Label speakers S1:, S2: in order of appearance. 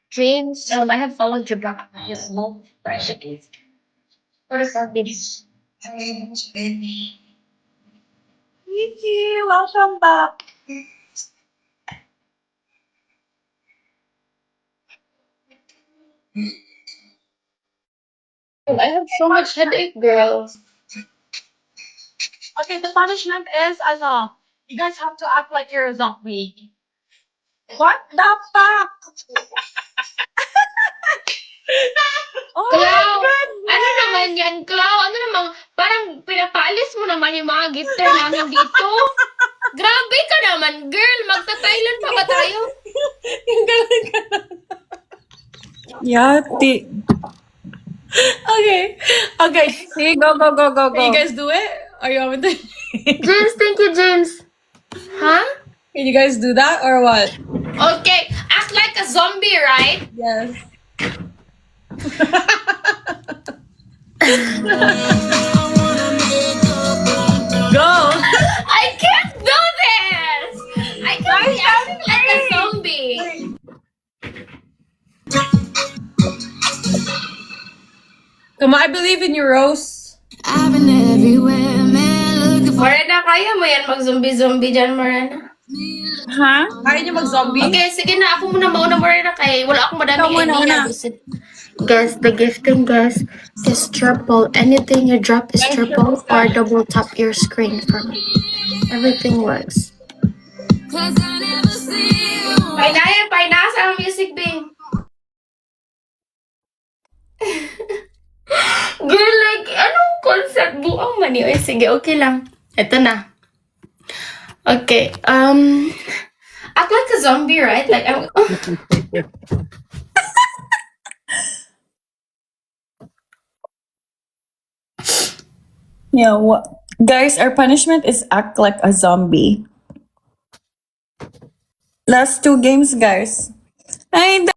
S1: James, I have followed you back. Yes, no pressure. What is that?
S2: Kiki, welcome back.
S1: I have so much headache, girl.
S2: Okay, the punishment is you guys have to act like you're a zombie. What the fuck? Oh my
S1: Clow! Ano naman
S2: goodness!
S1: yan, Clow? Ano naman, parang pinapaalis mo naman yung mga gitter namin dito. Grabe ka naman, girl. Magta-Thailand pa ba tayo?
S2: Yung galing ka na. Yati. Okay. Okay.
S3: See, go.
S2: Can you guys do it? Are you want me to?
S1: James, thank you, James. Huh?
S2: Can you guys do that or what?
S1: Okay, act like a zombie, right?
S2: Yes. Go.
S1: I can't do this! I can't be acting like a zombie.
S2: Come on, I believe in you, Rose.
S4: I've been everywhere, man, looking for
S1: Morena, kaya mo yan mag-zombie-zombie dyan, Morena?
S3: Ha?
S2: Kaya niyo mag-zombie?
S1: Okay, sige na. Ako muna mauna, Morena, kaya wala akong madaming
S3: Ikaw muna,
S1: idea. Guys, the gifting, guys, is triple. Anything you drop is triple or double tap your screen for me. Everything works.
S4: cause I never see you.
S1: Painayan, painasa ang music, Bing. Girl, like, anong concept? Buang mani. Oy, sige, okay lang. Ito na. Okay, act like a zombie, right? Like, I'm...
S3: Yeah, what? Guys, our punishment is act like a zombie. Last two games, guys. Ay,